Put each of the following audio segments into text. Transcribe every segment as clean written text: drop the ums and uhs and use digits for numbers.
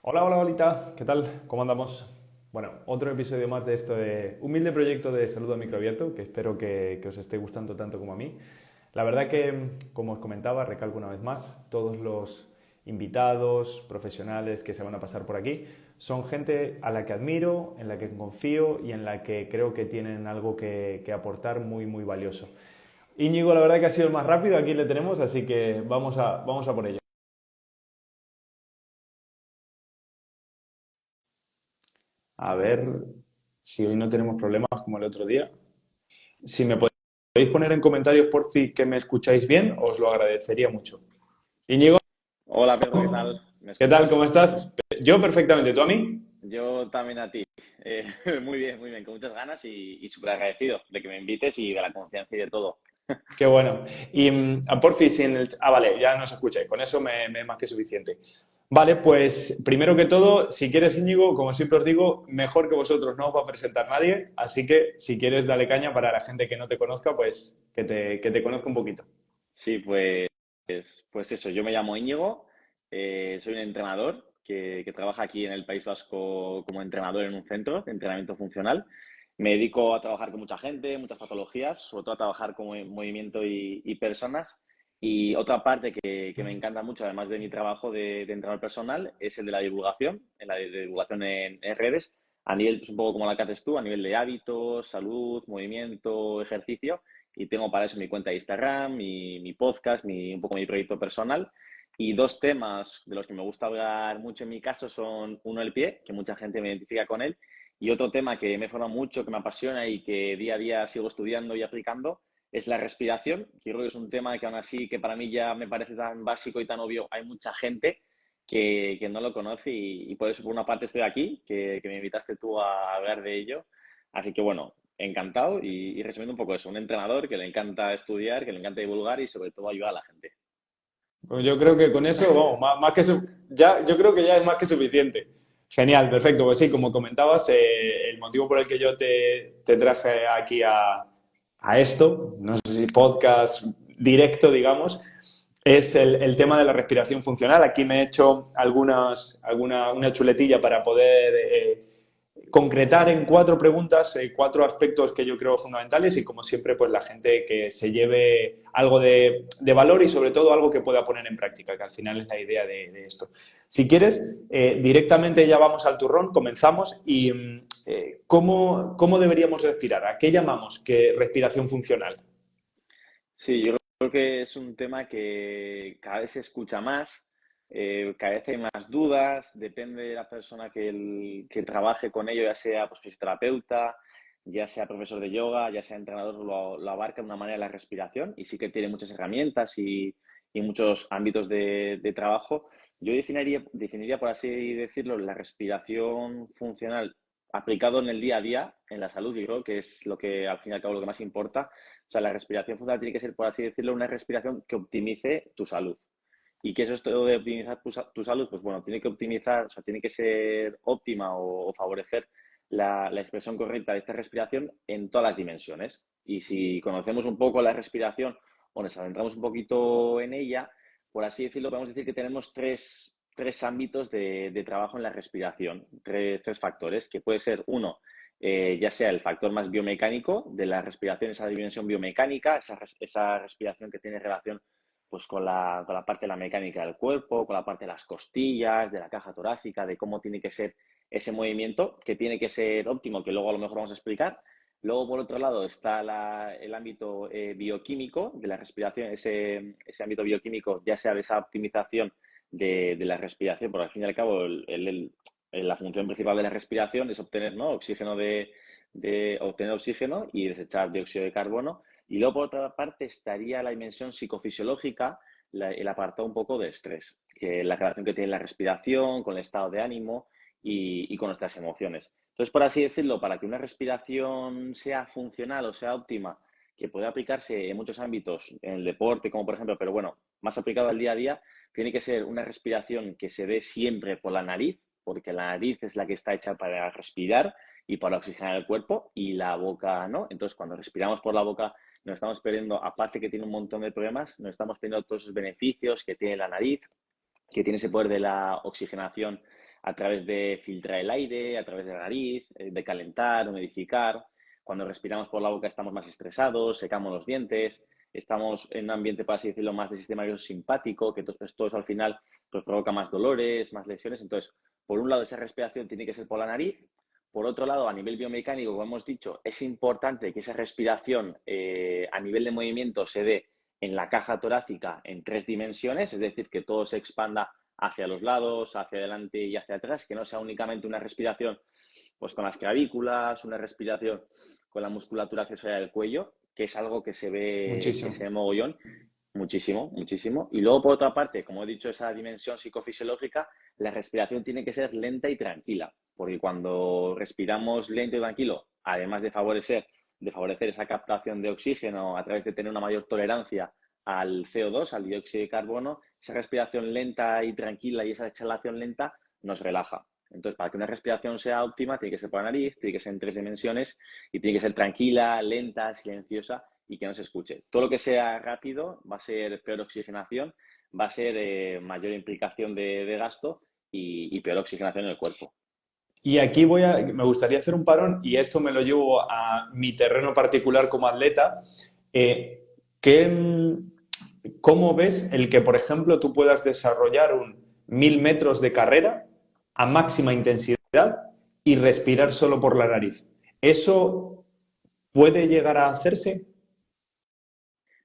Hola, hola, Olita, ¿qué tal? ¿Cómo andamos? Bueno, otro episodio más de esto de humilde proyecto de salud a microabierto, que espero que os esté gustando tanto como a mí. La verdad que, como os comentaba, recalco una vez más, todos los invitados, profesionales que se van a pasar por aquí, son gente a la que admiro, en la que confío y en la que creo que tienen algo que aportar muy, muy valioso. Íñigo, la verdad que ha sido el más rápido, aquí le tenemos, así que vamos a por ello. A ver si hoy no tenemos problemas como el otro día. Si me podéis poner en comentarios por si que me escucháis bien, os lo agradecería mucho. Íñigo, Hola Pedro, ¿qué tal? ¿Me ¿qué tal? ¿Cómo escuchas? estás? Yo perfectamente, ¿tú a mí? Yo también a ti. Eh, muy bien, con muchas ganas y súper agradecido de que me invites y de la confianza y de todo. Qué bueno. Y por fin, si en el... Ah, vale, ya nos escucháis, con eso me es más que suficiente. Vale, pues primero que todo, si quieres Íñigo, como siempre os digo, mejor que vosotros no os va a presentar nadie, así que si quieres dale caña para la gente que no te conozca, pues que te conozca un poquito. Sí, pues eso, yo me llamo Íñigo, soy un entrenador que trabaja aquí en el País Vasco como entrenador en un centro de entrenamiento funcional. Me dedico a trabajar con mucha gente, muchas patologías, sobre todo a trabajar con movimiento y personas. Y otra parte que me encanta mucho, además de mi trabajo de entrenador personal, es el de la divulgación, de divulgación en redes, a nivel, pues un poco como la que haces tú, a nivel de hábitos, salud, movimiento, ejercicio. Y tengo para eso mi cuenta de Instagram, mi podcast, un poco mi proyecto personal. Y dos temas de los que me gusta hablar mucho en mi caso son uno el pie, que mucha gente me identifica con él, y otro tema que me forma mucho, que me apasiona y que día a día sigo estudiando y aplicando, es la respiración, que creo que es un tema que aún así, que para mí ya me parece tan básico y tan obvio, hay mucha gente que no lo conoce y por eso por una parte estoy aquí, que me invitaste tú a hablar de ello. Así que bueno, encantado y resumiendo un poco eso, un entrenador que le encanta estudiar, que le encanta divulgar y sobre todo ayudar a la gente. Pues yo creo que con eso, vamos, ya, yo creo que ya es más que suficiente. Genial, perfecto. Pues sí, como comentabas, el motivo por el que yo te traje aquí a esto, no sé si podcast directo, digamos, es el tema de la respiración funcional. Aquí me he hecho una chuletilla para poder concretar en cuatro preguntas, cuatro aspectos que yo creo fundamentales y como siempre, pues la gente que se lleve algo de valor y sobre todo algo que pueda poner en práctica, que al final es la idea de esto. Si quieres, directamente ya vamos al turrón, comenzamos y ¿cómo deberíamos respirar? ¿A qué llamamos que respiración funcional? Sí, yo creo que es un tema que cada vez se escucha más, cada vez hay más dudas, depende de la persona que trabaje con ello, ya sea pues, fisioterapeuta, ya sea profesor de yoga, ya sea entrenador, lo abarca de una manera la respiración y sí que tiene muchas herramientas y muchos ámbitos de trabajo. Yo definiría, por así decirlo, la respiración funcional aplicado en el día a día, en la salud, yo creo que es lo que al fin y al cabo lo que más importa. O sea, la respiración funcional tiene que ser, por así decirlo, una respiración que optimice tu salud. ¿Y qué es esto de optimizar tu salud? Pues bueno, tiene que optimizar, o sea, tiene que ser óptima o favorecer la expresión correcta de esta respiración en todas las dimensiones. Y si conocemos un poco la respiración o nos adentramos un poquito en ella, por así decirlo, podemos decir que tenemos tres ámbitos de trabajo en la respiración, tres factores, que puede ser uno, ya sea el factor más biomecánico de la respiración, esa dimensión biomecánica, esa respiración que tiene relación pues, con la parte de la mecánica del cuerpo, con la parte de las costillas, de la caja torácica, de cómo tiene que ser ese movimiento, que tiene que ser óptimo, que luego a lo mejor vamos a explicar. Luego, por otro lado, está el ámbito bioquímico de la respiración, ese ámbito bioquímico, ya sea de esa optimización de la respiración, porque al fin y al cabo la función principal de la respiración es obtener, ¿no?, oxígeno obtener oxígeno y desechar dióxido de carbono. Y luego, por otra parte, estaría la dimensión psicofisiológica, el apartado un poco de estrés, que la relación que tiene la respiración con el estado de ánimo y con nuestras emociones. Entonces, por así decirlo, para que una respiración sea funcional o sea óptima, que puede aplicarse en muchos ámbitos, en el deporte, como por ejemplo, pero bueno, más aplicado al día a día, tiene que ser una respiración que se dé siempre por la nariz, porque la nariz es la que está hecha para respirar y para oxigenar el cuerpo y la boca no. Entonces, cuando respiramos por la boca, nos estamos perdiendo, aparte que tiene un montón de problemas, nos estamos perdiendo todos esos beneficios que tiene la nariz, que tiene ese poder de la oxigenación a través de filtrar el aire, a través de la nariz, de calentar, humidificar. Cuando respiramos por la boca estamos más estresados, secamos los dientes, estamos en un ambiente, por así decirlo, más de sistema nervioso simpático, que todo eso al final pues, provoca más dolores, más lesiones. Entonces, por un lado, esa respiración tiene que ser por la nariz. Por otro lado, a nivel biomecánico, como hemos dicho, es importante que esa respiración a nivel de movimiento se dé en la caja torácica en 3 dimensiones, es decir, que todo se expanda hacia los lados, hacia adelante y hacia atrás, que no sea únicamente una respiración pues con las clavículas, una respiración con la musculatura accesoria del cuello, que es algo que Muchísimo. se ve mogollón, muchísimo, muchísimo. Y luego, por otra parte, como he dicho, esa dimensión psicofisiológica, la respiración tiene que ser lenta y tranquila, porque cuando respiramos lento y tranquilo, además de favorecer esa captación de oxígeno a través de tener una mayor tolerancia al CO2, al dióxido de carbono, esa respiración lenta y tranquila y esa exhalación lenta nos relaja. Entonces, para que una respiración sea óptima, tiene que ser por la nariz, tiene que ser en 3 dimensiones y tiene que ser tranquila, lenta, silenciosa y que no se escuche. Todo lo que sea rápido va a ser peor oxigenación, va a ser mayor implicación de gasto y peor oxigenación en el cuerpo. Y aquí me gustaría hacer un parón y esto me lo llevo a mi terreno particular como atleta. Eh, ¿qué, ¿Cómo ves el que, por ejemplo, tú puedas desarrollar un 1000 metros de carrera a máxima intensidad y respirar solo por la nariz? ¿Eso puede llegar a hacerse?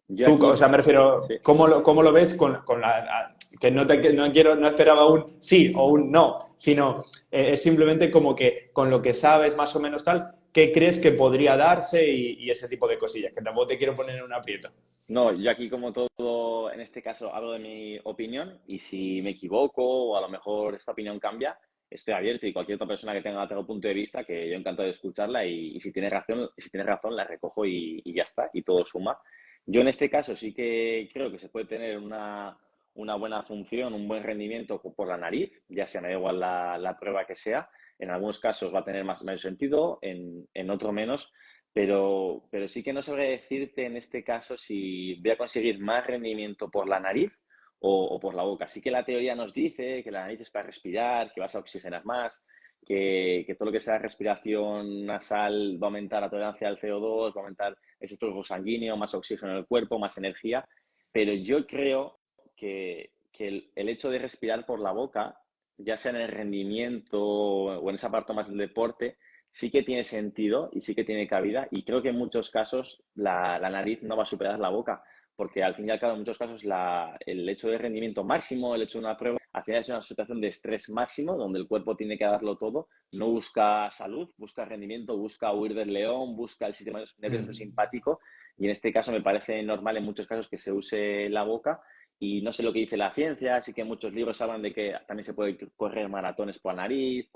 Yo Tú, o aquí, sea, me refiero, sí, cómo lo ves con la... Que no esperaba un sí o un no, sino es simplemente como que con lo que sabes más o menos tal, ¿qué crees que podría darse y ese tipo de cosillas? Que tampoco te quiero poner en un aprieto. no, yo aquí como todo, en este caso hablo de mi opinión y si me equivoco o a lo mejor esta opinión cambia, estoy abierto y cualquier otra persona que tenga otro punto de vista, que yo encantado de escucharla y si tiene razón la recojo y ya está, y todo suma. Yo en este caso sí que creo que se puede tener una buena función, un buen rendimiento por la nariz, ya sea, me da igual la prueba que sea. En algunos casos va a tener más menos sentido, en otro menos. Pero sí que no sabré decirte en este caso si voy a conseguir más rendimiento por la nariz o por la boca. Sí que la teoría nos dice que la nariz es para respirar, que vas a oxigenar más, que todo lo que sea respiración nasal va a aumentar la tolerancia al CO2, va a aumentar ese flujo sanguíneo, más oxígeno en el cuerpo, más energía. Pero yo creo que el hecho de respirar por la boca, ya sea en el rendimiento o en esa parte más del deporte, sí que tiene sentido y sí que tiene cabida y creo que en muchos casos la nariz no va a superar la boca porque al fin y al cabo en muchos casos el hecho de rendimiento máximo, el hecho de una prueba, al final es una situación de estrés máximo donde el cuerpo tiene que darlo todo, no busca salud, busca rendimiento, busca huir del león, busca el sistema nervioso Mm. simpático y en este caso me parece normal en muchos casos que se use la boca y no sé lo que dice la ciencia, así que muchos libros hablan de que también se puede correr maratones por la nariz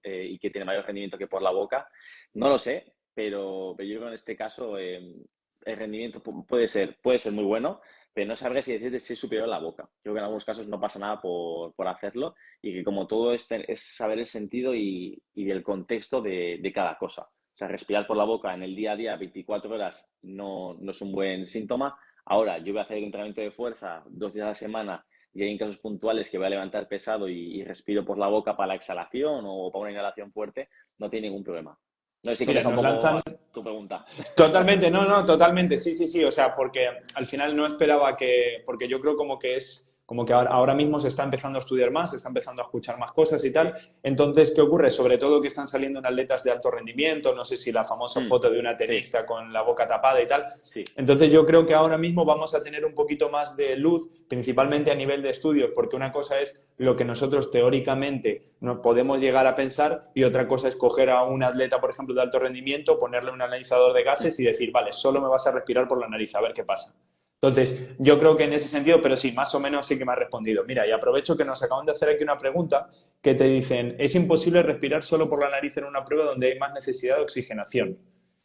y que tiene mayor rendimiento que por la boca. No lo sé, pero yo creo que en este caso el rendimiento puede ser muy bueno, pero no sabré si decirte si es superior a la boca. Creo que en algunos casos no pasa nada por hacerlo y que como todo es saber el sentido y el contexto de cada cosa. O sea, respirar por la boca en el día a día 24 horas no es un buen síntoma. Ahora, yo voy a hacer un entrenamiento de fuerza 2 días a la semana y hay en casos puntuales que voy a levantar pesado y respiro por la boca para la exhalación o para una inhalación fuerte, no tiene ningún problema. No sé si Mira, contesta un nos poco lanzan. a tu pregunta. Totalmente, no, no, totalmente, sí, sí, sí, o sea, porque al final no esperaba que, porque yo creo como que como que ahora mismo se está empezando a estudiar más, se está empezando a escuchar más cosas y Sí. tal, entonces, ¿qué ocurre? Sobre todo que están saliendo en atletas de alto rendimiento, no sé si la famosa Mm, foto de una sí, tenista con la boca tapada y tal, sí. entonces yo creo que ahora mismo vamos a tener un poquito más de luz, principalmente a nivel de estudios, porque una cosa es lo que nosotros teóricamente nos podemos llegar a pensar y otra cosa es coger a un atleta, por ejemplo, de alto rendimiento, ponerle un analizador de Mm. gases y decir, vale, solo me vas a respirar por la nariz, a ver qué pasa. Entonces, yo creo que en ese sentido, pero sí, más o menos sí que me ha respondido. Mira, y aprovecho que nos acaban de hacer aquí una pregunta que te dicen, es imposible respirar solo por la nariz en una prueba donde hay más necesidad de oxigenación.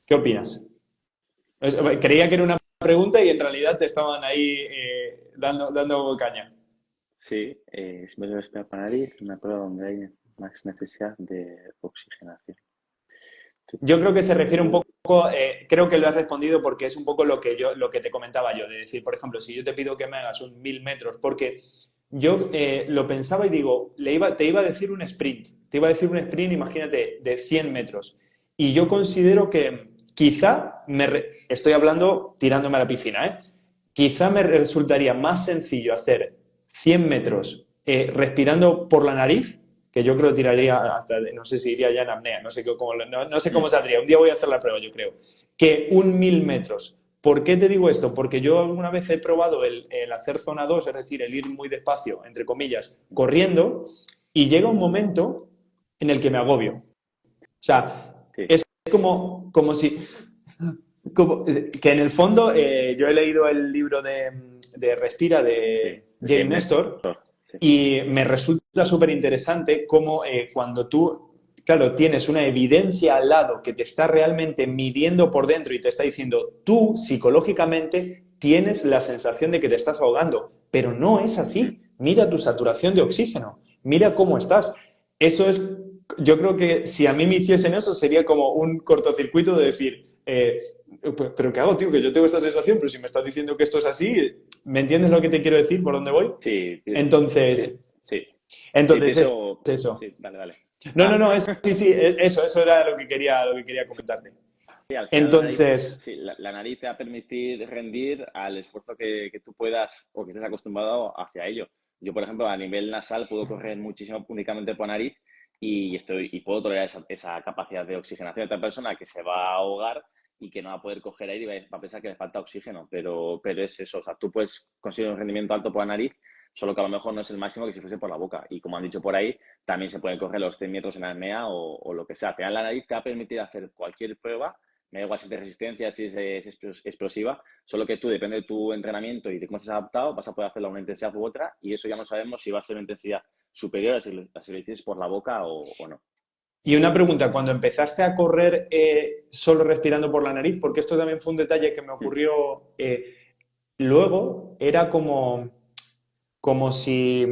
¿Qué opinas? Creía que era una pregunta y en realidad te estaban ahí dando caña. Sí, es mejor respirar por nariz, una prueba donde hay más necesidad de oxigenación. Yo creo que se refiere un poco, creo que lo has respondido porque es un poco lo que te comentaba yo, de decir, por ejemplo, si yo te pido que me hagas un 1000 metros, porque yo lo pensaba y digo, te iba a decir un sprint, te iba a decir un sprint, imagínate, de 100 metros. Y yo considero que quizá, estoy hablando tirándome a la piscina, ¿eh? Quizá me resultaría más sencillo hacer 100 metros respirando por la nariz, que yo creo que tiraría hasta, no sé si iría ya en apnea, no sé cómo saldría, un día voy a hacer la prueba, yo creo, que un 1000 metros. ¿Por qué te digo esto? Porque yo alguna vez he probado el hacer zona 2, es decir, el ir muy despacio, entre comillas, corriendo, y llega un momento en el que me agobio. O sea, Sí, es como si que en el fondo yo he leído el libro de Respira sí, de de James James Nestor Nestor, sí. y me resulta súper interesante cómo cuando tú, claro, tienes una evidencia al lado que te está realmente midiendo por dentro y te está diciendo, tú psicológicamente tienes la sensación de que te estás ahogando, pero no es Mm. así. Mira tu saturación de oxígeno, mira cómo estás. Eso es, yo creo que si a mí me hiciesen eso sería como un cortocircuito de decir, pero ¿qué hago, tío? Que yo tengo esta sensación, pero si me estás diciendo que esto es así, ¿me entiendes lo que te quiero decir? ¿Por dónde voy? Sí, Entonces, sí, sí, entonces es pienso, eso. sí, dale, dale. No, no, Nada. no, sí, sí, eso era lo que quería comentarte. Sí, al final la nariz, Entonces, sí, la nariz te va a permitir rendir al esfuerzo que tú puedas o que estés acostumbrado hacia ello. Yo, por ejemplo, a nivel nasal puedo correr muchísimo únicamente por nariz y puedo tolerar esa capacidad de oxigenación de otra persona que se va a ahogar y que no va a poder coger aire y va a pensar que le falta oxígeno, pero es eso, o sea, tú puedes conseguir un rendimiento alto por la nariz, solo que a lo mejor no es el máximo que si fuese por la boca. Y como han dicho por ahí, también se pueden coger los 100 metros en apnea o lo que sea. Al final la nariz te va a permitir hacer cualquier prueba, me da igual si es de resistencia, si es explosiva, solo que tú, depende de tu entrenamiento y de cómo estés adaptado, vas a poder hacerlo a una intensidad u otra y eso ya no sabemos si va a ser una intensidad superior a si lo hicieras por la boca o no. y una pregunta, cuando empezaste a correr solo respirando por la nariz, porque esto también fue un detalle que me ocurrió luego, era como si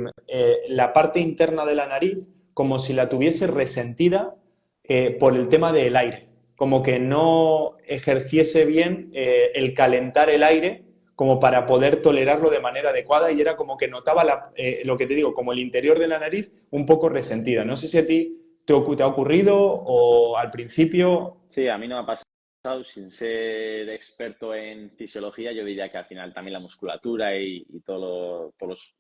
la parte interna de la nariz, como si la tuviese resentida por el tema del aire, como que no ejerciese bien el calentar el aire como para poder tolerarlo de manera adecuada y era como que notaba lo que te digo, como el interior de la nariz un poco resentida. No sé si a ti te ha ocurrido o al principio. Sí, a mí no me ha pasado, sin ser experto en fisiología, yo diría que al final también la musculatura y todas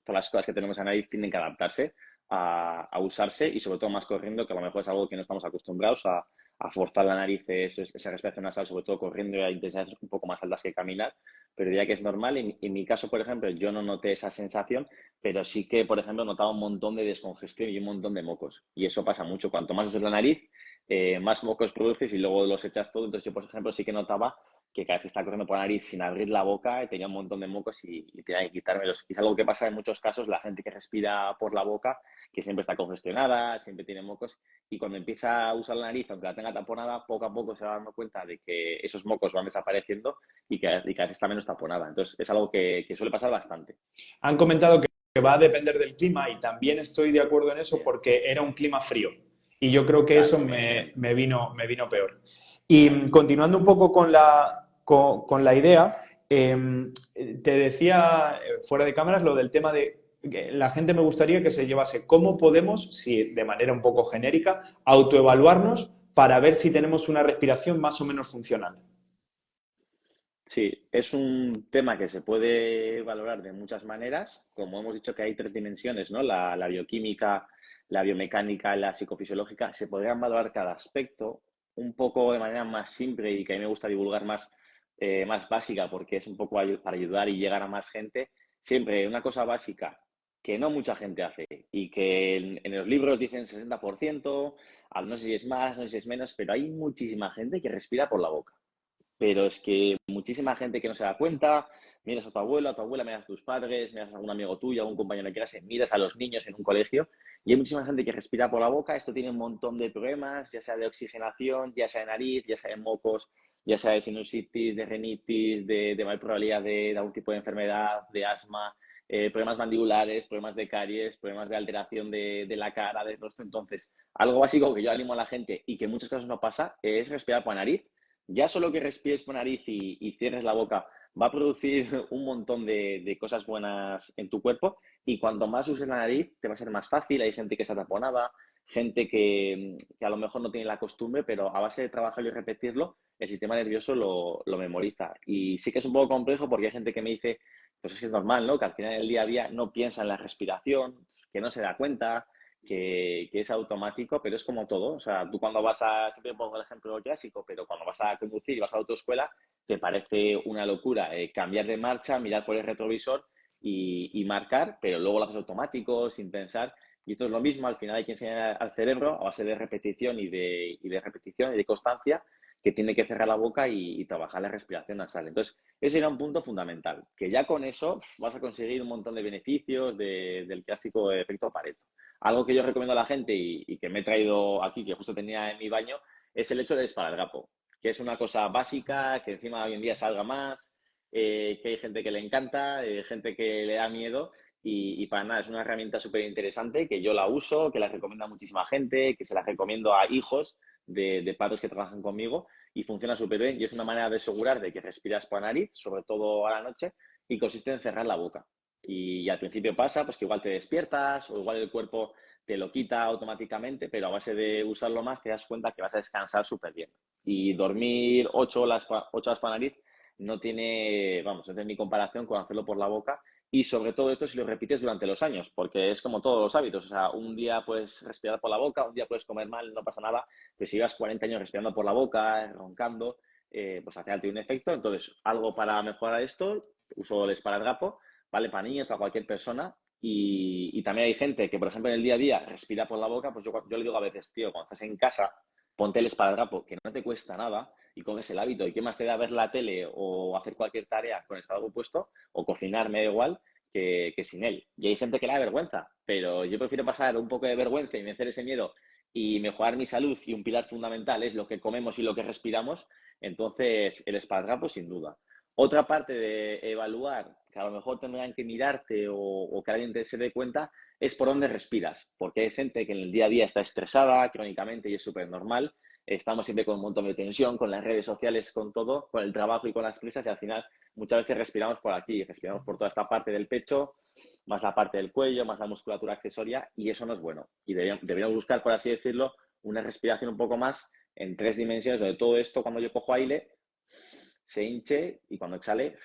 las cosas que tenemos en ahí tienen que adaptarse a usarse y sobre todo más corriendo, que a lo mejor es algo que no estamos acostumbrados a forzar la nariz, esa respiración nasal, sobre todo corriendo a intensidades un poco más altas que caminar, pero diría que es normal. En mi caso, por ejemplo, yo no noté esa sensación, pero sí que, por ejemplo, notaba un montón de descongestión y un montón de mocos. Y eso pasa mucho. Cuanto más usas la nariz, más mocos produces y luego los echas todo. Entonces yo, por ejemplo, sí que notaba que cada vez que estaba corriendo por la nariz sin abrir la boca tenía un montón de mocos y tenía que quitármelos. Y es algo que pasa en muchos casos, la gente que respira por la boca, que siempre está congestionada, siempre tiene mocos, y cuando empieza a usar la nariz, aunque la tenga taponada, poco a poco se va dando cuenta de que esos mocos van desapareciendo y cada vez está menos taponada. Entonces es algo que suele pasar bastante. Han comentado que va a depender del clima y también estoy de acuerdo en eso porque era un clima frío y yo creo que eso Claro, me vino peor. Y continuando un poco con la idea, te decía fuera de cámaras lo del tema de que la gente me gustaría que se llevase cómo podemos, si de manera un poco genérica, autoevaluarnos para ver si tenemos una respiración más o menos funcional. sí, es un tema que se puede valorar de muchas maneras. Como hemos dicho que hay tres dimensiones, ¿no? La bioquímica, la biomecánica y la psicofisiológica. Se podrían valorar cada aspecto un poco de manera más simple y que a mí me gusta divulgar más básica porque es un poco para ayudar y llegar a más gente. Siempre una cosa básica que no mucha gente hace y que en los libros dicen 60%, no sé si es más, no sé si es menos, pero hay muchísima gente que respira por la boca, pero es que muchísima gente que no se da cuenta, miras a tu abuelo, a tu abuela, miras a tus padres, miras a algún amigo tuyo, a algún compañero de clase, miras a los niños en un colegio y hay muchísima gente que respira por la boca. Esto tiene un montón de problemas, ya sea de oxigenación, ya sea de nariz, ya sea de mocos, ya sea de sinusitis, de rinitis, de mayor probabilidad de algún tipo de enfermedad, de asma, problemas mandibulares, problemas de caries, problemas de alteración de la cara, del rostro. Entonces, algo básico que yo animo a la gente y que en muchos casos no pasa es respirar por nariz. Ya solo que respires por nariz y cierres la boca va a producir un montón de cosas buenas en tu cuerpo y cuanto más uses la nariz te va a ser más fácil. Hay gente que está taponada, gente que a lo mejor no tiene la costumbre, pero a base de trabajarlo y repetirlo, el sistema nervioso lo memoriza. Y sí que es un poco complejo porque hay gente que me dice, pues es que es normal, ¿no? Que al final del día a día no piensa en la respiración, que no se da cuenta, que es automático, pero es como todo. O sea, tú cuando vas a, siempre pongo el ejemplo clásico, pero cuando vas a conducir y vas a la autoescuela, te parece una locura cambiar de marcha, mirar por el retrovisor y marcar, pero luego lo haces automático, sin pensar. Y esto es lo mismo, al final hay que enseñar al cerebro, a base de repetición y de repetición y de constancia, que tiene que cerrar la boca y trabajar la respiración nasal. Entonces, ese era un punto fundamental, que ya con eso vas a conseguir un montón de beneficios del clásico efecto Pareto. Algo que yo recomiendo a la gente y que me he traído aquí, que justo tenía en mi baño, es el hecho del esparadrapo, que es una cosa básica, que encima hoy en día salga más, que hay gente que le encanta, gente que le da miedo y para nada, es una herramienta súper interesante que yo la uso, que la recomienda a muchísima gente, que se la recomiendo a hijos de padres que trabajan conmigo y funciona súper bien y es una manera de asegurar de que respiras por la nariz, sobre todo a la noche, y consiste en cerrar la boca. Y al principio pasa pues que igual te despiertas o igual el cuerpo te lo quita automáticamente, pero a base de usarlo más te das cuenta que vas a descansar súper bien. Y dormir 8 horas por la nariz no tiene, vamos, no tiene ni comparación con hacerlo por la boca. Y sobre todo esto si lo repites durante los años, porque es como todos los hábitos. O sea, un día puedes respirar por la boca, un día puedes comer mal, no pasa nada. Pero si llevas 40 años respirando por la boca, roncando, pues al final tiene un efecto. Entonces, algo para mejorar esto, uso el esparadrapo, vale para niños, para cualquier persona. Y también hay gente que, por ejemplo, en el día a día respira por la boca, pues yo le digo a veces, tío, cuando estás en casa, ponte el esparadrapo, que no te cuesta nada, y coges el hábito. ¿Y qué más te da ver la tele o hacer cualquier tarea con el esparadrapo puesto? O cocinar, me da igual, que sin él. Y hay gente que le da vergüenza, pero yo prefiero pasar un poco de vergüenza y vencer ese miedo y mejorar mi salud, y un pilar fundamental es lo que comemos y lo que respiramos. Entonces, el esparadrapo, sin duda. Otra parte de evaluar, que a lo mejor tendrán que mirarte o que alguien te se dé cuenta, es por dónde respiras. Porque hay gente que en el día a día está estresada crónicamente y es súper normal. Estamos siempre con un montón de tensión, con las redes sociales, con todo, con el trabajo y con las prisas y al final muchas veces respiramos por aquí, respiramos por toda esta parte del pecho, más la parte del cuello, más la musculatura accesoria y eso no es bueno. Y deberíamos buscar, por así decirlo, una respiración un poco más en 3 dimensiones, donde todo esto, cuando yo cojo aire, se hinche y cuando exhale,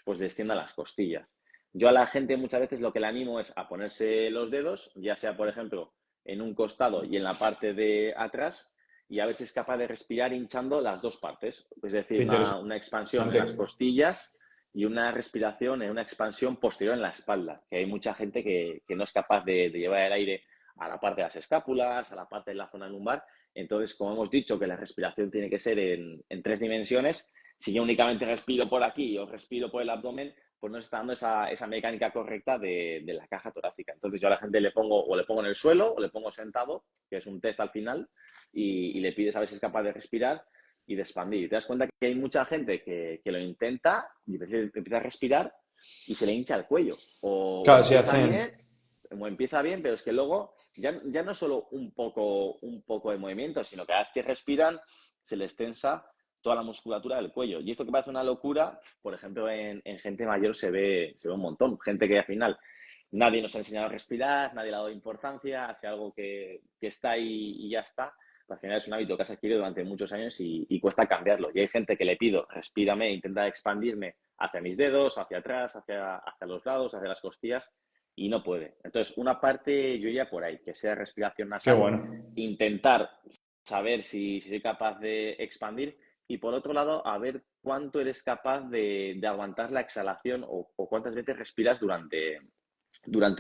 pues descienda las costillas. Yo a la gente muchas veces lo que le animo es a ponerse los dedos, ya sea, por ejemplo, en un costado y en la parte de atrás, y a ver si es capaz de respirar hinchando las dos partes. Es decir, Qué una expansión en las interesante. costillas y una respiración en una expansión posterior en la espalda, que hay mucha gente que no es capaz de llevar el aire a la parte de las escápulas, a la parte de la zona lumbar. Entonces, como hemos dicho, que la respiración tiene que ser en 3 dimensiones, si yo únicamente respiro por aquí o respiro por el abdomen, pues no se está dando esa mecánica correcta de la caja torácica. Entonces yo a la gente le pongo en el suelo o le pongo sentado, que es un test al final, y le pides a ver si es capaz de respirar y de expandir. Y te das cuenta que hay mucha gente que lo intenta y empieza a respirar y se le hincha el cuello. O Claro, si empieza hacen. bien, pero es que luego ya no es solo un poco de movimiento, sino que cada vez que respiran se les tensa toda la musculatura del cuello. Y esto que parece una locura, por ejemplo, en gente mayor se ve un montón. Gente que al final nadie nos ha enseñado a respirar, nadie le ha dado importancia, hace algo que está ahí y ya está. Al final es un hábito que has adquirido durante muchos años y cuesta cambiarlo. Y hay gente que le pido, respírame, intenta expandirme hacia mis dedos, hacia atrás, hacia los lados, hacia las costillas, y no puede. Entonces, una parte yo iría por ahí, que sea respiración Qué nasal, bueno. intentar saber si soy capaz de expandir y por otro lado, a ver cuánto eres capaz de aguantar la exhalación o cuántas veces respiras durante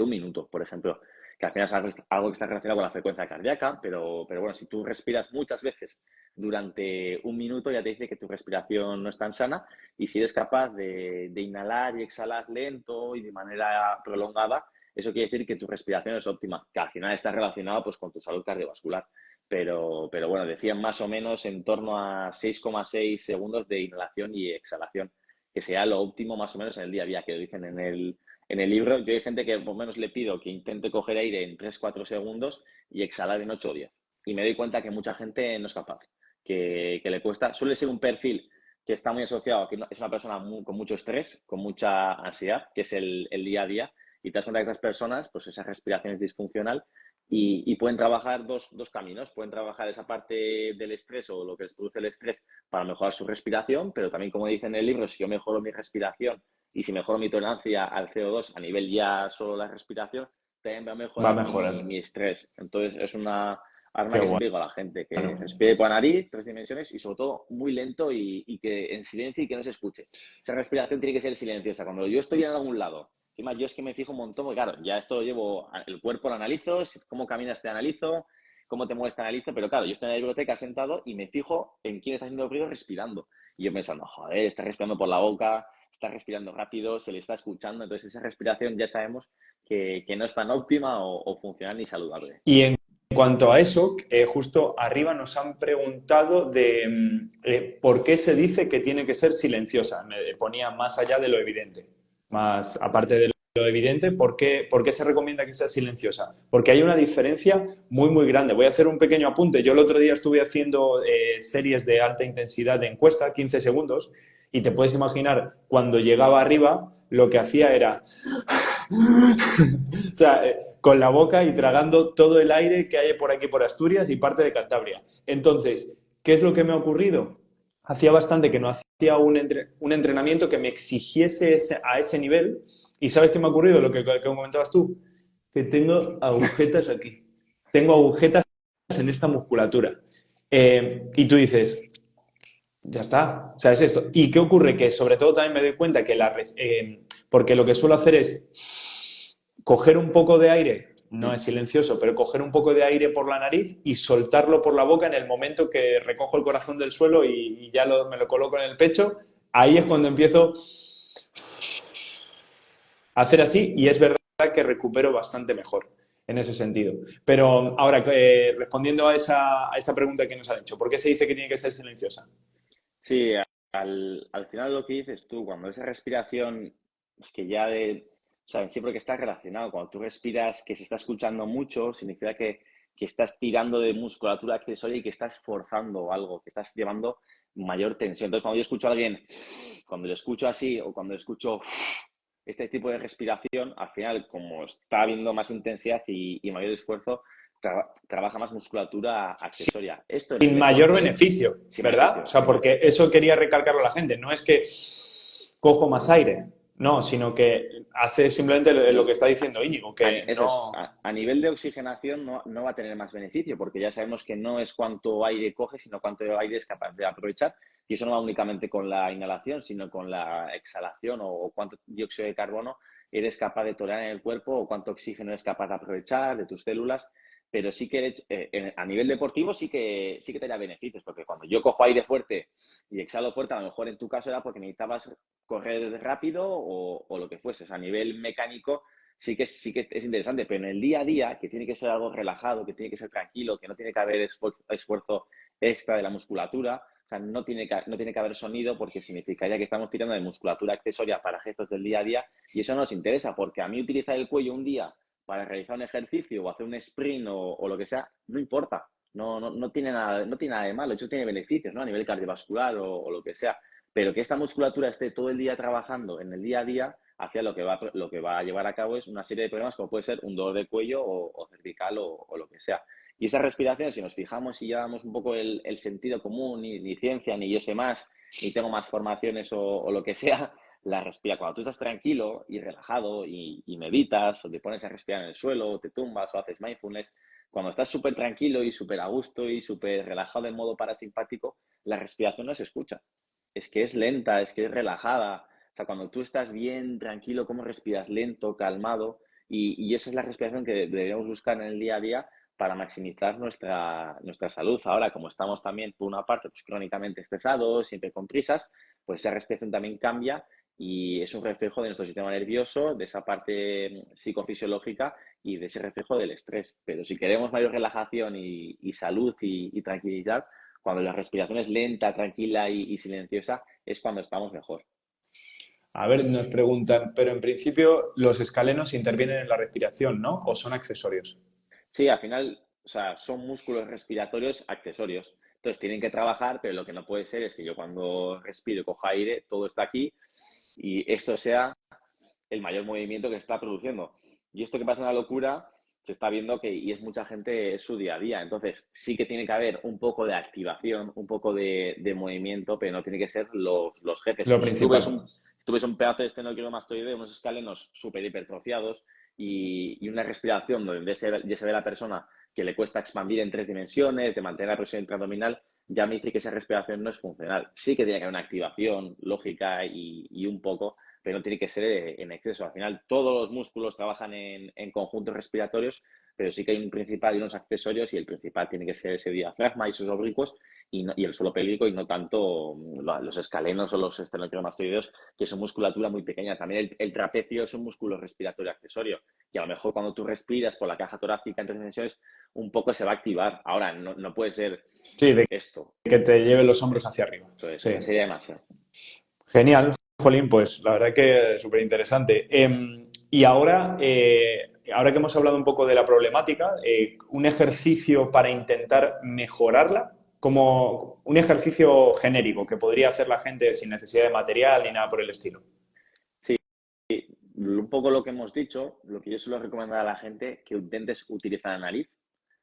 un minuto, por ejemplo, que al final es algo que está relacionado con la frecuencia cardíaca, pero bueno, si tú respiras muchas veces durante un minuto, ya te dice que tu respiración no es tan sana y si eres capaz de inhalar y exhalar lento y de manera prolongada, eso quiere decir que tu respiración es óptima, que al final está relacionado pues, con tu salud cardiovascular. Pero bueno, decían más o menos en torno a 6,6 segundos de inhalación y exhalación, que sea lo óptimo más o menos en el día a día, que lo dicen en el libro. Yo hay gente que por lo menos le pido que intente coger aire en 3-4 segundos y exhalar en 8 o 10. Y me doy cuenta que mucha gente no es capaz, que le cuesta. Suele ser un perfil que está muy asociado a que es una persona con mucho estrés, con mucha ansiedad, que es el día a día, y te das cuenta que estas personas, pues esa respiración es disfuncional y pueden trabajar dos caminos. Pueden trabajar esa parte del estrés o lo que les produce el estrés para mejorar su respiración, pero también, como dice en el libro, si yo mejoro mi respiración y si mejoro mi tolerancia al CO2 a nivel ya solo la respiración, también va a Va a mejorar mejorar. mi estrés. Entonces, es una arma Qué que bueno. siempre digo a la gente, que respire por la nariz, 3 dimensiones y sobre todo muy lento y que en silencio y que no se escuche. Esa respiración tiene que ser silenciosa. Cuando yo estoy en algún lado, encima yo es que me fijo un montón, porque claro, ya esto lo llevo, el cuerpo lo analizo, cómo caminas te analizo, cómo te mueves te analizo, pero claro, yo estoy en la biblioteca sentado y me fijo en quién está haciendo ruido respirando. Y yo pensando, joder, está respirando por la boca, está respirando rápido, se le está escuchando, entonces esa respiración ya sabemos que no es tan óptima o funcional ni saludable. Y en cuanto a eso, justo arriba nos han preguntado de por qué se dice que tiene que ser silenciosa. Me ponía más allá de lo evidente. Más aparte de lo evidente, ¿por qué se recomienda que sea silenciosa? Porque hay una diferencia muy, muy grande. Voy a hacer un pequeño apunte. Yo el otro día estuve haciendo series de alta intensidad de encuesta, 15 segundos, y te puedes imaginar, cuando llegaba arriba, lo que hacía era o sea, con la boca y tragando todo el aire que hay por aquí por Asturias y parte de Cantabria. Entonces, ¿qué es lo que me ha ocurrido? Hacía bastante que no hacía un entrenamiento que me exigiese a ese nivel. ¿Y sabes qué me ha ocurrido? Lo que comentabas tú. Que tengo agujetas aquí. Tengo agujetas en esta musculatura. Y tú dices, ya está, o sea, es esto. ¿Y qué ocurre? Que sobre todo también me doy cuenta que porque lo que suelo hacer es coger un poco de aire, no es silencioso, pero coger un poco de aire por la nariz y soltarlo por la boca en el momento que recojo el corazón del suelo y ya me lo coloco en el pecho. Ahí es cuando empiezo a hacer así y es verdad que recupero bastante mejor en ese sentido. Pero ahora, respondiendo a esa pregunta que nos han hecho, ¿por qué se dice que tiene que ser silenciosa? Sí, al final lo que dices tú, cuando esa respiración es que ya o sea, siempre que está relacionado, cuando tú respiras que se está escuchando mucho, significa que estás tirando de musculatura accesoria y que estás forzando algo, que estás llevando mayor tensión. Entonces, cuando yo escucho a alguien, cuando lo escucho así o cuando lo escucho este tipo de respiración, al final, como está habiendo más intensidad y mayor esfuerzo, trabaja más musculatura accesoria. Esto en el Sin mayor deporte, beneficio, sin ¿verdad? O beneficio, sea, porque eso quería recalcarlo a la gente. No es que cojo más aire, no, sino que hace simplemente lo que está diciendo Íñigo, que Eso es, no. a nivel de oxigenación no va a tener más beneficio, porque ya sabemos que no es cuánto aire coge, sino cuánto aire es capaz de aprovechar. Y eso no va únicamente con la inhalación, sino con la exhalación o cuánto dióxido de carbono eres capaz de tolerar en el cuerpo o cuánto oxígeno eres capaz de aprovechar de tus células. Pero sí que a nivel deportivo sí que te da beneficios, porque cuando yo cojo aire fuerte y exhalo fuerte, a lo mejor en tu caso era porque necesitabas correr rápido o lo que fuese. O sea, a nivel mecánico sí que es interesante, pero en el día a día, que tiene que ser algo relajado, que tiene que ser tranquilo, que no tiene que haber esfuerzo extra de la musculatura, o sea, no tiene que haber sonido porque significaría que estamos tirando de musculatura accesoria para gestos del día a día y eso no nos interesa porque a mí utilizar el cuello un día para realizar un ejercicio o hacer un sprint o lo que sea, no importa. No tiene nada de malo, de hecho tiene beneficios, ¿no? A nivel cardiovascular o lo que sea. Pero que esta musculatura esté todo el día trabajando en el día a día, hacia lo que va a llevar a cabo es una serie de problemas como puede ser un dolor de cuello o cervical o lo que sea. Y esa respiración, si nos fijamos y llevamos un poco el sentido común, ni ciencia, ni yo sé más, ni tengo más formaciones o lo que sea, la respira. Cuando tú estás tranquilo y relajado y meditas o te pones a respirar en el suelo o te tumbas o haces mindfulness, cuando estás súper tranquilo y súper a gusto y súper relajado en modo parasimpático, la respiración no se escucha. Es que es lenta, es que es relajada. O sea, cuando tú estás bien, tranquilo, cómo respiras lento, calmado, y esa es la respiración que deberíamos buscar en el día a día para maximizar nuestra salud. Ahora, como estamos también, por una parte, pues crónicamente estresados, siempre con prisas, pues esa respiración también cambia y es un reflejo de nuestro sistema nervioso, de esa parte psicofisiológica y de ese reflejo del estrés. Pero si queremos mayor relajación y salud y tranquilidad, cuando la respiración es lenta, tranquila y silenciosa, es cuando estamos mejor. A ver, nos preguntan, pero en principio los escalenos intervienen en la respiración, ¿no? ¿O son accesorios? Sí, al final, o sea, son músculos respiratorios accesorios. Entonces tienen que trabajar, pero lo que no puede ser es que yo cuando respiro y cojo aire, todo está aquí y esto sea el mayor movimiento que se está produciendo. Y esto que pasa una locura, se está viendo que, y es mucha gente, es su día a día. Entonces, sí que tiene que haber un poco de activación, un poco de movimiento, pero no tiene que ser los jefes. Lo Y principal. si tú ves un pedazo de estenoquilomastoide, unos escalenos súper hipertrofiados y una respiración donde ya se ve la persona que le cuesta expandir en 3 dimensiones, de mantener la presión intraabdominal, ya me dice que esa respiración no es funcional. Sí que tiene que haber una activación lógica y un poco, pero no tiene que ser en exceso. Al final, todos los músculos trabajan en conjuntos respiratorios, pero sí que hay un principal y unos accesorios, y el principal tiene que ser ese diafragma y sus oblicuos y el suelo pélvico, y no tanto los escalenos o los esternocleidomastoideos, que son musculatura muy pequeña. También el trapecio es un músculo respiratorio accesorio, y a lo mejor cuando tú respiras por la caja torácica en 3 dimensiones, un poco se va a activar. Ahora, no puede ser Sí, de esto. que te lleve los hombros hacia arriba. Entonces, Sí. ya sería demasiado. Genial, Jolín, pues la verdad que súper interesante. Y ahora, ahora que hemos hablado un poco de la problemática, un ejercicio para intentar mejorarla, como un ejercicio genérico que podría hacer la gente sin necesidad de material ni nada por el estilo. Sí, un poco lo que hemos dicho, lo que yo suelo recomendar a la gente, que intentes utilizar la nariz,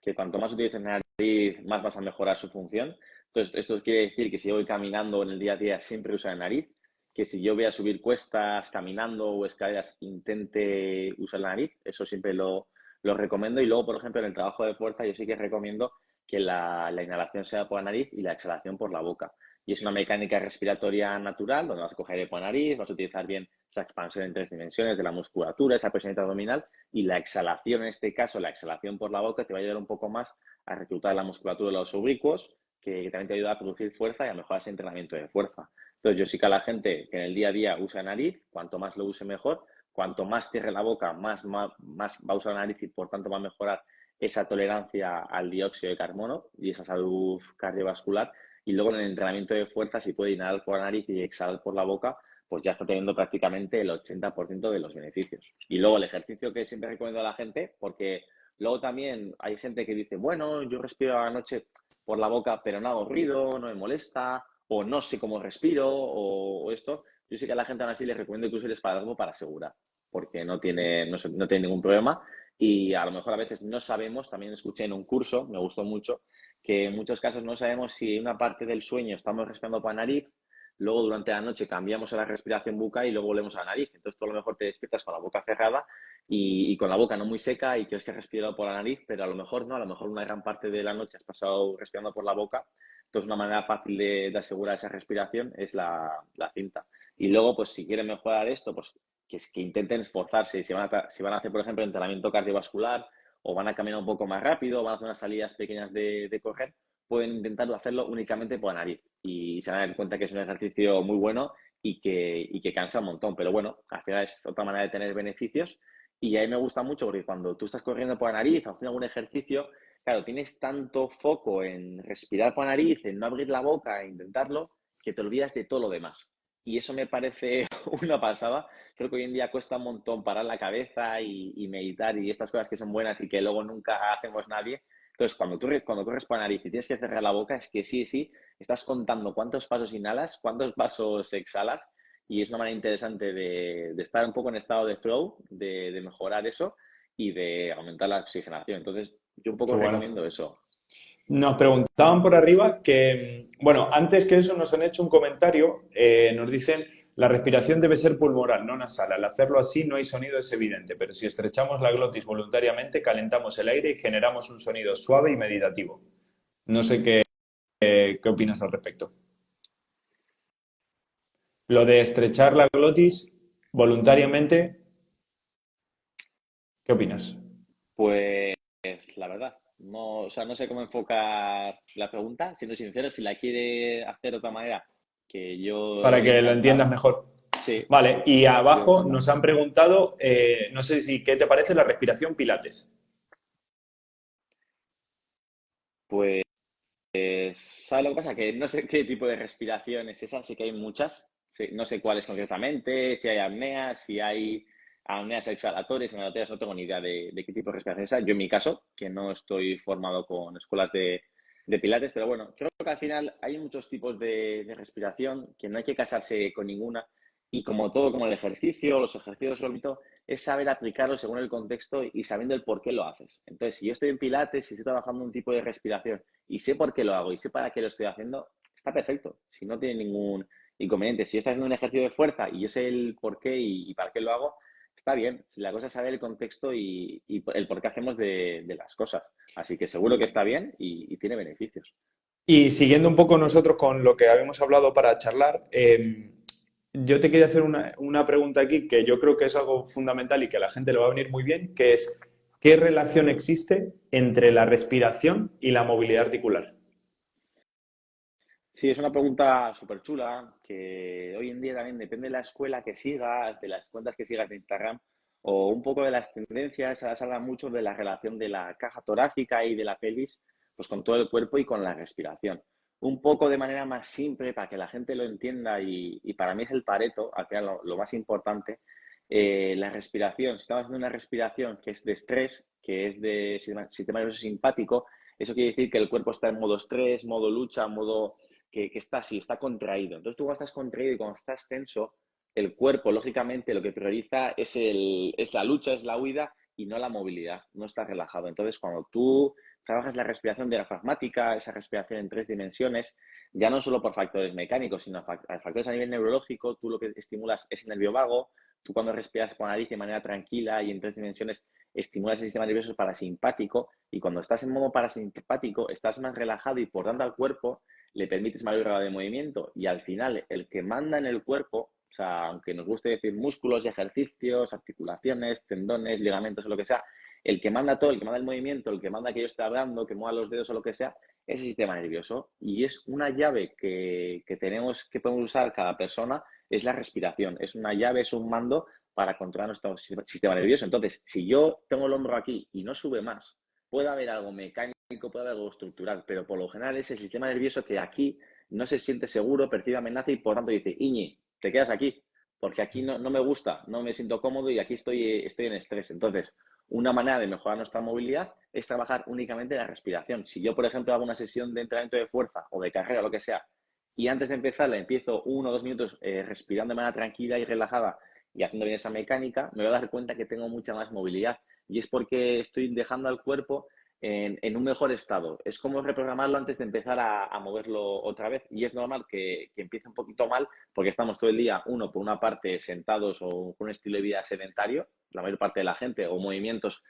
que cuanto más utilices la nariz, más vas a mejorar su función. Entonces, esto quiere decir que si yo voy caminando en el día a día, siempre usa la nariz, que si yo voy a subir cuestas caminando o escaleras, intente usar la nariz, eso siempre lo recomiendo. Y luego, por ejemplo, en el trabajo de fuerza, yo sí que recomiendo que la inhalación sea por la nariz y la exhalación por la boca. Y es una mecánica respiratoria natural, donde vas a coger aire por la nariz, vas a utilizar bien esa expansión en 3 dimensiones de la musculatura, esa presión abdominal, y la exhalación, en este caso, la exhalación por la boca, te va a ayudar un poco más a reclutar la musculatura de los oblicuos, que también te ayuda a producir fuerza y a mejorar ese entrenamiento de fuerza. Entonces, yo sí que a la gente que en el día a día usa nariz, cuanto más lo use mejor, cuanto más cierre la boca, más va a usar la nariz y por tanto va a mejorar esa tolerancia al dióxido de carbono y esa salud cardiovascular. Y luego en el entrenamiento de fuerza, si puede inhalar por la nariz y exhalar por la boca, pues ya está teniendo prácticamente el 80% de los beneficios. Y luego el ejercicio que siempre recomiendo a la gente, porque luego también hay gente que dice, bueno, yo respiro a la noche por la boca, pero no hago ruido, no me molesta, o no sé cómo respiro, o esto. Yo sé que a la gente aún así les recomiendo que use el esparadrapo para asegurar, porque no tiene ningún problema. Y a lo mejor a veces no sabemos, también escuché en un curso, me gustó mucho, que en muchos casos no sabemos si en una parte del sueño estamos respirando por la nariz, luego durante la noche cambiamos a la respiración bucal y luego volvemos a la nariz. Entonces tú a lo mejor te despiertas con la boca cerrada y con la boca no muy seca y crees que has respirado por la nariz, pero a lo mejor no, a lo mejor una gran parte de la noche has pasado respirando por la boca. Entonces una manera fácil de asegurar esa respiración es la cinta. Y luego, pues si quieren mejorar esto, pues que intenten esforzarse. Si van a hacer, por ejemplo, entrenamiento cardiovascular, o van a caminar un poco más rápido, o van a hacer unas salidas pequeñas de correr, pueden intentar hacerlo únicamente por la nariz y se van a dar cuenta que es un ejercicio muy bueno y que cansa un montón. Pero bueno, al final es otra manera de tener beneficios, y a mí me gusta mucho porque cuando tú estás corriendo por la nariz o haciendo algún ejercicio, claro, tienes tanto foco en respirar por la nariz, en no abrir la boca e intentarlo, que te olvidas de todo lo demás. Y eso me parece una pasada. Creo que hoy en día cuesta un montón parar la cabeza y meditar y estas cosas que son buenas y que luego nunca hacemos nadie. Entonces, cuando corres por la nariz y tienes que cerrar la boca, es que sí, estás contando cuántos pasos inhalas, cuántos pasos exhalas, y es una manera interesante de estar un poco en estado de flow, de mejorar eso y de aumentar la oxigenación. Entonces, yo un Qué poco bueno. recomiendo eso. Nos preguntaban por arriba que, bueno, antes que eso nos han hecho un comentario, nos dicen, la respiración debe ser pulmonar, no nasal. Al hacerlo así no hay sonido, es evidente, pero si estrechamos la glotis voluntariamente, calentamos el aire y generamos un sonido suave y meditativo. No sé qué opinas al respecto. Lo de estrechar la glotis voluntariamente, ¿qué opinas? Pues la verdad, no, o sea, no sé cómo enfocar la pregunta, siendo sincero, si la quiere hacer de otra manera, que yo Para estoy que lo entiendas encantado. mejor. Sí, Vale, y yo abajo encantado. nos han preguntado, no sé si, ¿qué te parece la respiración Pilates? Pues, ¿sabes lo que pasa? Que no sé qué tipo de respiración es esa, sí que hay muchas, sí, no sé cuáles concretamente, si hay apneas, si hay apneas exhalatorias, inhalatorias, no tengo ni idea de qué tipo de respiración es esa. Yo en mi caso, que no estoy formado con escuelas de de Pilates, pero bueno, creo que al final hay muchos tipos de respiración, que no hay que casarse con ninguna, y como todo, como el ejercicio, los ejercicios, lo bonito es saber aplicarlo según el contexto y sabiendo el por qué lo haces. Entonces, si yo estoy en Pilates y estoy trabajando un tipo de respiración y sé por qué lo hago y sé para qué lo estoy haciendo, está perfecto, si no tiene ningún inconveniente. Si yo estoy haciendo un ejercicio de fuerza y yo sé el por qué y para qué lo hago, está bien. Si la cosa es saber el contexto y el por qué hacemos de las cosas. Así que seguro que está bien y tiene beneficios. Y siguiendo un poco nosotros con lo que habíamos hablado para charlar, yo te quería hacer una pregunta aquí que yo creo que es algo fundamental y que a la gente le va a venir muy bien, que es, ¿qué relación existe entre la respiración y la movilidad articular? Sí, es una pregunta súper chula que hoy en día también depende de la escuela que sigas, de las cuentas que sigas de Instagram o un poco de las tendencias. Se habla mucho de la relación de la caja torácica y de la pelvis pues con todo el cuerpo y con la respiración. Un poco de manera más simple para que la gente lo entienda y para mí es el Pareto, al final lo más importante. La respiración, si estamos haciendo una respiración que es de estrés, que es de sistema nervioso simpático, eso quiere decir que el cuerpo está en modo estrés, modo lucha, modo que está así, está contraído. Entonces tú cuando estás contraído y cuando estás tenso, el cuerpo, lógicamente, lo que prioriza es la lucha, es la huida y no la movilidad, no está relajado. Entonces, cuando tú trabajas la respiración diafragmática, esa respiración en 3 dimensiones, ya no solo por factores mecánicos, sino factores a nivel neurológico, tú lo que estimulas es el nervio vago, tú cuando respiras por nariz de manera tranquila y en 3 dimensiones estimulas el sistema nervioso parasimpático y cuando estás en modo parasimpático estás más relajado y por tanto al cuerpo le permites mayor grado de movimiento y al final el que manda en el cuerpo, o sea, aunque nos guste decir músculos y ejercicios, articulaciones, tendones, ligamentos o lo que sea, el que manda todo, el que manda el movimiento, el que manda que yo esté hablando, que mueva los dedos o lo que sea, es el sistema nervioso. Y es una llave que tenemos, que podemos usar cada persona, es la respiración. Es una llave, es un mando para controlar nuestro sistema nervioso. Entonces, si yo tengo el hombro aquí y no sube más, puede haber algo mecánico, puede haber algo estructural, pero por lo general es el sistema nervioso que aquí no se siente seguro, percibe amenaza y por tanto dice, Iñi, te quedas aquí, porque aquí no me gusta, no me siento cómodo y aquí estoy en estrés. Entonces, una manera de mejorar nuestra movilidad es trabajar únicamente la respiración. Si yo, por ejemplo, hago una sesión de entrenamiento de fuerza o de carrera, lo que sea, y antes de empezar empiezo 1 o 2 minutos respirando de manera tranquila y relajada y haciendo bien esa mecánica, me voy a dar cuenta que tengo mucha más movilidad. Y es porque estoy dejando al cuerpo en un mejor estado. Es como reprogramarlo antes de empezar a moverlo otra vez. Y es normal que empiece un poquito mal porque estamos todo el día, uno, por una parte, sentados o con un estilo de vida sedentario, la mayor parte de la gente, o movimientos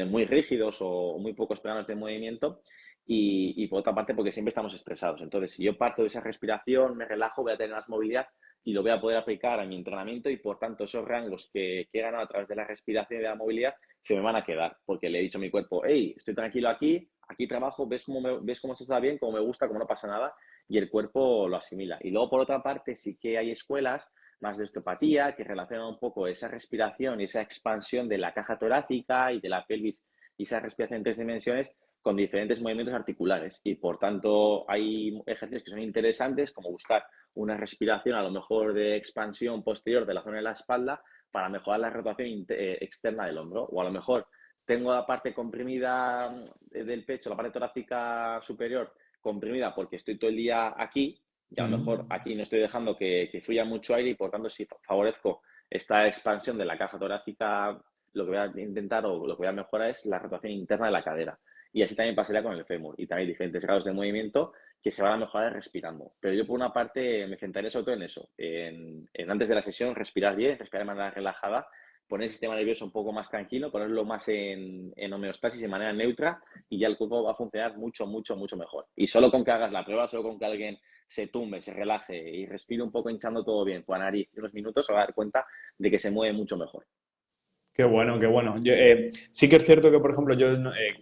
muy rígidos o muy pocos planos de movimiento. Y por otra parte, porque siempre estamos estresados. Entonces, si yo parto de esa respiración, me relajo, voy a tener más movilidad y lo voy a poder aplicar a mi entrenamiento y, por tanto, esos rangos que he ganado a través de la respiración y de la movilidad se me van a quedar, porque le he dicho a mi cuerpo, hey, estoy tranquilo aquí trabajo, ves cómo se está bien, cómo me gusta, cómo no pasa nada, y el cuerpo lo asimila. Y luego, por otra parte, sí que hay escuelas más de osteopatía que relacionan un poco esa respiración y esa expansión de la caja torácica y de la pelvis y esa respiración en 3 dimensiones con diferentes movimientos articulares. Y por tanto, hay ejercicios que son interesantes, como buscar una respiración a lo mejor de expansión posterior de la zona de la espalda para mejorar la rotación externa del hombro. O a lo mejor tengo la parte comprimida del pecho, la parte torácica superior comprimida porque estoy todo el día aquí y a lo mejor aquí no estoy dejando que fluya mucho aire y por tanto si favorezco esta expansión de la caja torácica, lo que voy a intentar o lo que voy a mejorar es la rotación interna de la cadera. Y así también pasaría con el fémur. Y también hay diferentes grados de movimiento que se van a mejorar respirando. Pero yo por una parte me centraría sobre todo en eso, en antes de la sesión respirar bien, respirar de manera relajada, poner el sistema nervioso un poco más tranquilo, ponerlo más en homeostasis de manera neutra y ya el cuerpo va a funcionar mucho, mucho, mucho mejor. Y solo con que hagas la prueba, solo con que alguien se tumbe, se relaje y respire un poco hinchando todo bien por la nariz unos minutos, se va a dar cuenta de que se mueve mucho mejor. Qué bueno, qué bueno. Sí que es cierto que, por ejemplo, yo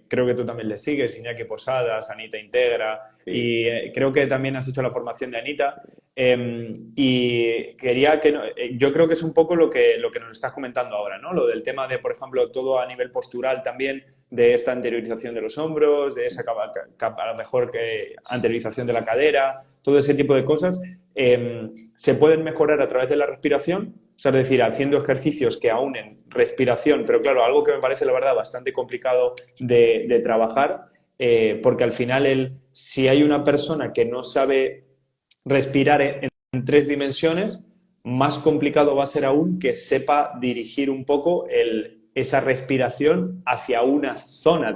creo que tú también le sigues, Iñaki Posadas, Anita Integra, Sí. y creo que también has hecho la formación de Anita. Y quería que, yo creo que es un poco lo que nos estás comentando ahora, ¿no? Lo del tema de, por ejemplo, todo a nivel postural también, de esta anteriorización de los hombros, de esa a lo mejor anteriorización de la cadera, todo ese tipo de cosas, se pueden mejorar a través de la respiración. O sea, es decir, haciendo ejercicios que aunen respiración, pero claro, algo que me parece, la verdad, bastante complicado de trabajar porque al final si hay una persona que no sabe respirar en tres dimensiones, más complicado va a ser aún que sepa dirigir un poco esa respiración hacia una zona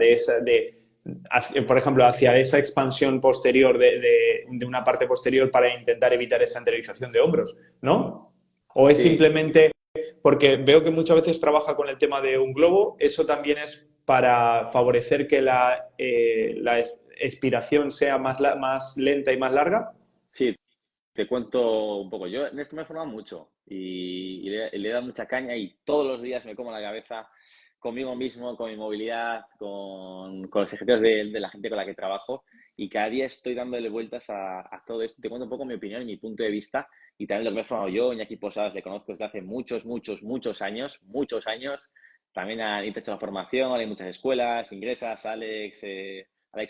por ejemplo, hacia esa expansión posterior de una parte posterior para intentar evitar esa anteriorización de hombros, ¿no? O es Sí, simplemente porque veo que muchas veces trabaja con el tema de un globo, eso también es para favorecer que la expiración sea más lenta y más larga. sí, te cuento un poco. Yo en esto me he formado mucho y le he dado mucha caña y todos los días me como la cabeza conmigo mismo, con mi movilidad, con los ejercicios de la gente con la que trabajo y cada día estoy dándole vueltas a todo esto. Te cuento un poco mi opinión y mi punto de vista y también lo que me he formado yo. Iñaki Posadas le conozco desde hace muchos años, muchos años. También ha hecho la formación, hay muchas escuelas, ingresas, Alex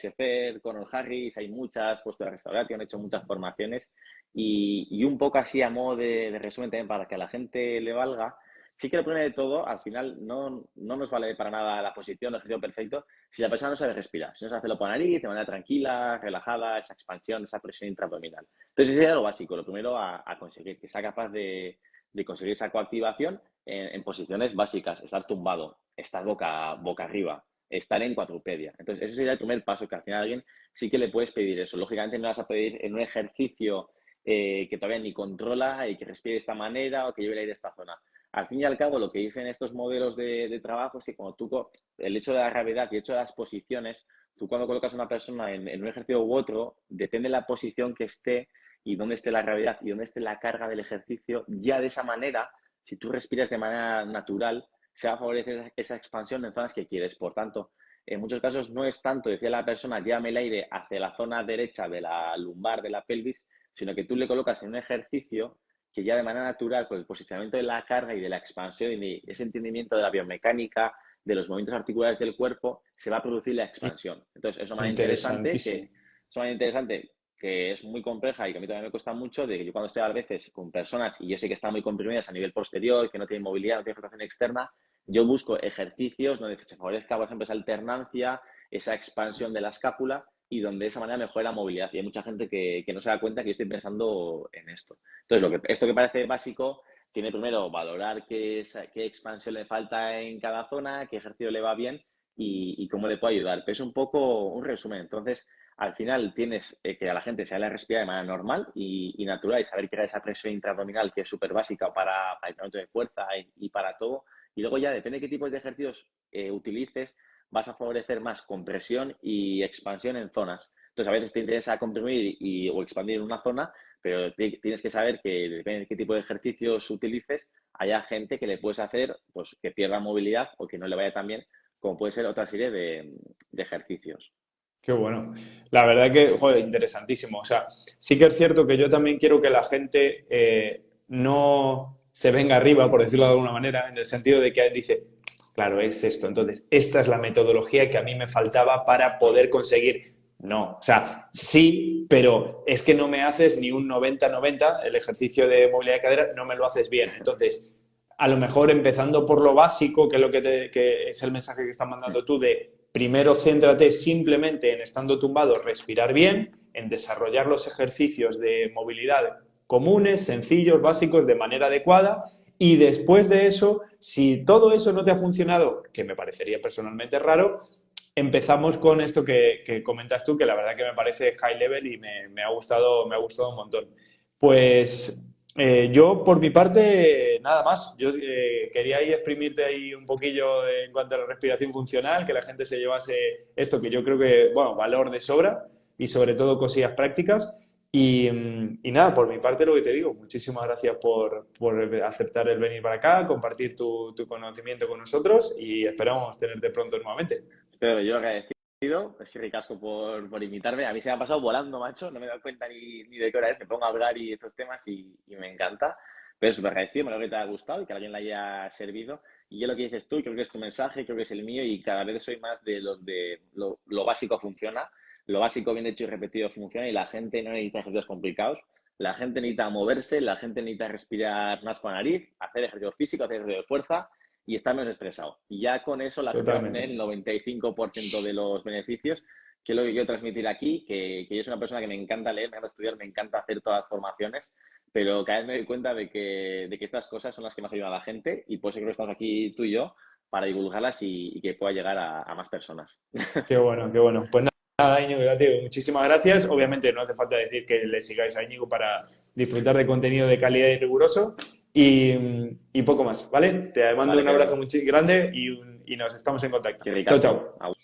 Efer, Conor Harris, hay muchas, puesto de restauración, han hecho muchas formaciones y un poco así a modo de resumen también para que a la gente le valga. Sí que lo primero de todo, al final no nos vale para nada la posición, el ejercicio perfecto, si la persona no sabe respirar, si no sabe hacerlo por nariz, de manera tranquila, relajada, esa expansión, esa presión intraabdominal. Entonces, ese sería lo básico, lo primero a conseguir, que sea capaz de conseguir esa coactivación en posiciones básicas, estar tumbado, estar boca arriba, estar en cuadrupedia. Entonces, ese sería el primer paso, que al final a alguien sí que le puedes pedir eso. Lógicamente no vas a pedir en un ejercicio que todavía ni controla y que respire de esta manera o que lleve el aire a esta zona. Al fin y al cabo, lo que dicen estos modelos de trabajo es que cuando el hecho de la gravedad y el hecho de las posiciones, tú cuando colocas a una persona en un ejercicio u otro, depende de la posición que esté y dónde esté la gravedad y dónde esté la carga del ejercicio, ya de esa manera, si tú respiras de manera natural, se va a favorecer esa expansión en zonas que quieres. Por tanto, en muchos casos no es tanto decir a la persona, llévame el aire hacia la zona derecha de la lumbar, de la pelvis, sino que tú le colocas en un ejercicio que ya de manera natural, con el posicionamiento de la carga y de la expansión y ese entendimiento de la biomecánica, de los movimientos articulares del cuerpo, se va a producir la expansión. Entonces, eso es Interesantísimo. manera interesante que es muy compleja y que a mí también me cuesta mucho, de que yo cuando estoy a veces con personas y yo sé que están muy comprimidas a nivel posterior, que no tienen movilidad, no tienen rotación externa, yo busco ejercicios donde se favorezca, por ejemplo, esa alternancia, esa expansión de la escápula y donde de esa manera mejore la movilidad. Y hay mucha gente que no se da cuenta que yo estoy pensando en esto. Entonces, esto que parece básico, tiene primero valorar qué expansión le falta en cada zona, qué ejercicio le va bien y cómo le puede ayudar. Pero es un poco un resumen. Entonces, al final tienes que a la gente se le respira de manera normal y natural y saber crear esa presión intraabdominal que es súper básica para el entrenamiento de fuerza y para todo. Y luego ya depende de qué tipos de ejercicios utilices, vas a favorecer más compresión y expansión en zonas. Entonces, a veces te interesa comprimir o expandir en una zona, pero tienes que saber que depende de qué tipo de ejercicios utilices, haya gente que le puedes hacer pues, que pierda movilidad o que no le vaya tan bien, como puede ser otra serie de ejercicios. Qué bueno. La verdad que, joder, interesantísimo. O sea, sí que es cierto que yo también quiero que la gente no se venga arriba, por decirlo de alguna manera, en el sentido de que dice, claro, es esto. Entonces, esta es la metodología que a mí me faltaba para poder conseguir. No, o sea, sí, pero es que no me haces ni un 90-90, el ejercicio de movilidad de cadera, no me lo haces bien. Entonces, a lo mejor empezando por lo básico, que es que es el mensaje que estás mandando tú de primero céntrate simplemente en estando tumbado, respirar bien, en desarrollar los ejercicios de movilidad comunes, sencillos, básicos, de manera adecuada. Y después de eso, si todo eso no te ha funcionado, que me parecería personalmente raro, empezamos con esto que comentas tú, que la verdad que me parece high level y me ha gustado un montón. Pues yo, por mi parte, nada más. Yo quería ahí exprimirte ahí un poquillo en cuanto a la respiración funcional, que la gente se llevase esto que yo creo que, bueno, valor de sobra y sobre todo cosillas prácticas. Y nada, por mi parte lo que te digo, muchísimas gracias por aceptar el venir para acá, compartir tu conocimiento con nosotros y esperamos tenerte pronto nuevamente. Pero yo agradecido, es que ricasco por invitarme. A mí se me ha pasado volando, macho. No me he dado cuenta ni de qué hora es. Me pongo a hablar y estos temas y me encanta. Pero súper agradecido, me lo que te ha gustado y que a alguien le haya servido. Y yo lo que dices tú, creo que es tu mensaje, creo que es el mío y cada vez soy más de los de lo básico funciona. Lo básico bien hecho y repetido funciona y la gente no necesita ejercicios complicados. La gente necesita moverse, la gente necesita respirar más con la nariz, hacer ejercicio físico, hacer ejercicio de fuerza y estar menos estresado. Y ya con eso la gente va a tener Totalmente. el 95% de los beneficios que es lo que quiero transmitir aquí, que yo soy una persona que me encanta leer, me encanta estudiar, me encanta hacer todas las formaciones, pero cada vez me doy cuenta de que estas cosas son las que más ayudan a la gente y por eso creo que estamos aquí tú y yo para divulgarlas y que pueda llegar a más personas. Qué bueno, qué bueno. Pues nada, Íñigo, ya te digo, muchísimas gracias. Obviamente no hace falta decir que le sigáis a Íñigo para disfrutar de contenido de calidad y riguroso y poco más, ¿vale? Te mando Vale, un abrazo Pedro. muy grande y nos estamos en contacto. Que Chao, ricasco. chao.